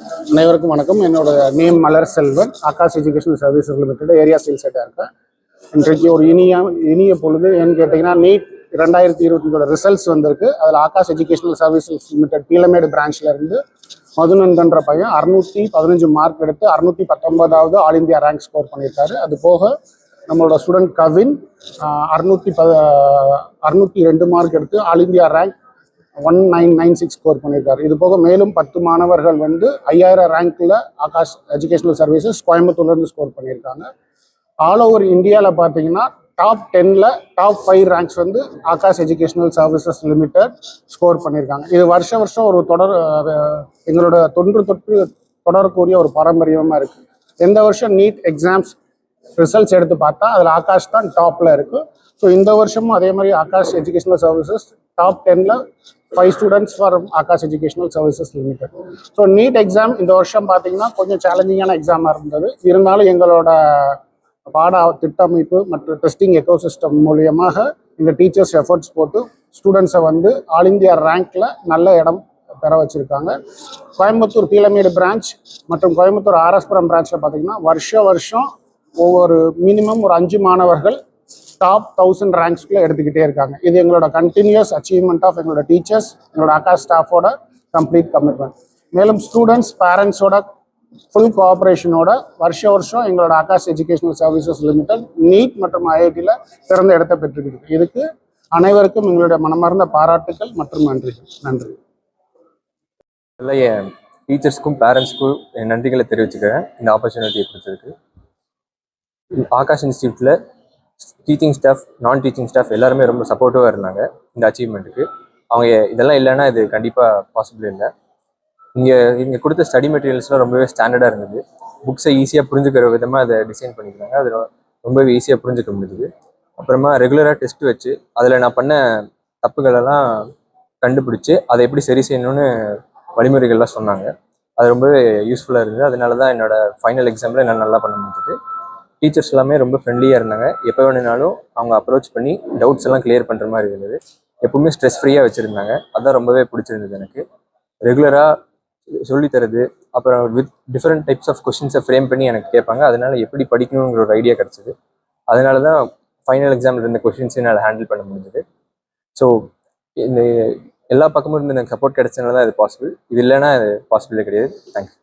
அனைவருக்கும் வணக்கம். என்னோட name Malar Selvan. Aakash educational services limited area sales ஹெட்டாக இருக்கேன். இன்றைக்கு ஒரு இனிய பொழுது ஏன்னு கேட்டிங்கன்னா, நீட் 2025 ரிசல்ட்ஸ் வந்திருக்கு. அதில் Aakash educational services limited Peelamedu பிரான்ச்ல இருந்து மதுநந்தன்ற பையன் 615 மார்க் எடுத்து 619வது ஆல் இந்தியா ரேங்க் ஸ்கோர் பண்ணியிருக்காரு. அது போக நம்மளோட ஸ்டூடெண்ட் கவின் 602 மார்க் எடுத்து ஆல் இந்தியா ரேங்க் 1996 ஸ்கோர் பண்ணியிருக்காரு. இது போக மேலும் 10 மாணவர்கள் 5000 ரேங்க்ல ஆகாஷ் எஜுகேஷனல் சர்வீசஸ் கோயம்புத்தூர்லேருந்து ஸ்கோர் பண்ணியிருக்காங்க. ஆல் ஓவர் இந்தியாவில் பார்த்தீங்கன்னா டாப் 10ல் top 5 ranks Aakash educational services limited score பண்ணியிருக்காங்க. இது வருஷம் ஒரு எங்களோட தொன்று தொட்டு தொடரக்கூடிய ஒரு பாரம்பரியமாக இருக்குது. எந்த வருஷம் நீட் எக்ஸாம்ஸ் ரிசல்ட்ஸ் எடுத்து பார்த்தா அதில் ஆகாஷ் தான் டாப்பில் இருக்குது. ஸோ இந்த வருஷமும் அதே மாதிரி ஆகாஷ் எஜுகேஷனல் சர்வீசஸ் டாப் 10ல் 5 students for Aakash educational services limited. So NEET exam இந்த வருஷம் பார்த்தீங்கன்னா கொஞ்சம் சேலஞ்சிங்கான எக்ஸாமாக இருந்தது. இருந்தாலும் எங்களோட பாட திட்டமைப்பு மற்றும் டெஸ்டிங் எக்கோசிஸ்டம் மூலியமாக இந்த டீச்சர்ஸ் எஃபர்ட்ஸ் போட்டு ஸ்டூடெண்ட்ஸை ஆல் இந்தியா ரேங்க்ல நல்ல இடம் பெற வச்சுருக்காங்க. கோயம்புத்தூர் பீலமேடு பிரான்ச் மற்றும் கோயம்புத்தூர் ஆர்எஸ்புரம் பிரான்ச்சில் பார்த்தீங்கன்னா வருஷம் ஒவ்வொரு மினிமம் ஒரு 5 மாணவர்கள் டாப் 1000 ரேங்க்ஸ்குள்ளே எடுத்துக்கிட்டே இருக்காங்க. இது எங்களோட கண்டினியூஸ் அச்சீவ்மெண்ட் ஆஃப் எங்களோட டீச்சர்ஸ், எங்களோட ஆகாஷ் ஸ்டாஃபோட கம்ப்ளீட் கமிட்மெண்ட். மேலும் ஸ்டூடெண்ட்ஸ் பேரண்ட்ஸோட ஃபுல் கோஆப்ரேஷனோட வருஷம் எங்களோட Aakash educational services limited NEET மற்றும் ஐஐடியில் சிறந்த இடத்தை பெற்றுக்கிட்டு. இதுக்கு அனைவருக்கும் எங்களுடைய மனமார்ந்த பாராட்டுக்கள் மற்றும் நன்றி. என் டீச்சர்ஸ்க்கும் பேரண்ட்ஸ்க்கும் என் நன்றிகளை தெரிவிச்சுக்கிறேன் இந்த ஆப்பர்ச்சுனிட்டியை கொடுத்ததுக்கு. ஆகாஷ் இன்ஸ்டியூட்டில் டீச்சிங் ஸ்டாஃப், நான் டீச்சிங் ஸ்டாஃப் எல்லாருமே ரொம்ப சப்போர்ட்டிவாக இருந்தாங்க இந்த அச்சீவ்மெண்ட்டுக்கு. அவங்க இதெல்லாம் இல்லைன்னா இது கண்டிப்பாக பாசிபிள் இல்லை. இங்கே கொடுத்த ஸ்டடி மெட்டீரியல்ஸ்லாம் ரொம்பவே ஸ்டாண்டர்டாக இருந்தது. புக்ஸை ஈஸியாக புரிஞ்சுக்கிற விதமாக அதை டிசைன் பண்ணிக்கிறாங்க. அது ரொம்பவே ஈஸியாக புரிஞ்சுக்க முடியுது. அப்புறமா ரெகுலராக டெஸ்ட் வச்சு அதில் நான் பண்ண தப்புகளெல்லாம் கண்டுபிடிச்சி அதை எப்படி சரி செய்யணும்னு வழிமுறைகள்லாம் சொன்னாங்க. அது ரொம்பவே யூஸ்ஃபுல்லாக இருந்தது. அதனால தான் என்னோடய ஃபைனல் எக்ஸாமில் என்னால் நல்லா பண்ண முடிஞ்சது. டீச்சர்ஸ் எல்லாமே ரொம்ப ஃப்ரெண்ட்லியாக இருந்தாங்க. எப்போ வேணுனாலும் அவங்க அப்ரோச் பண்ணி டவுட்ஸ் எல்லாம் கிளியர் பண்ணுற மாதிரி இருந்தது. எப்பவுமே ஸ்ட்ரெஸ் ஃப்ரீயாக வச்சுருந்தாங்க. அதுதான் ரொம்பவே பிடிச்சிருந்தது எனக்கு. ரெகுலராக சொல்லித்தரது, அப்புறம் வித் டிஃப்ரெண்ட் டைப்ஸ் ஆஃப் கொஷின்ஸை ஃப்ரேம் பண்ணி எனக்கு கேட்பாங்க. அதனால் எப்படி படிக்கணுங்கிற ஒரு ஐடியா கிடச்சிது. அதனால தான் ஃபைனல் எக்ஸாமில் இருந்த கொஷின்ஸை என்னால் ஹேண்டில் பண்ண முடிஞ்சது. ஸோ இந்த எல்லா பக்கமும் இருந்து எனக்கு சப்போர்ட் கிடைச்சதுனால தான் இது பாசிபிள். இது இல்லைன்னா அது பாசிபிளே கிடையாது. தேங்க்யூ.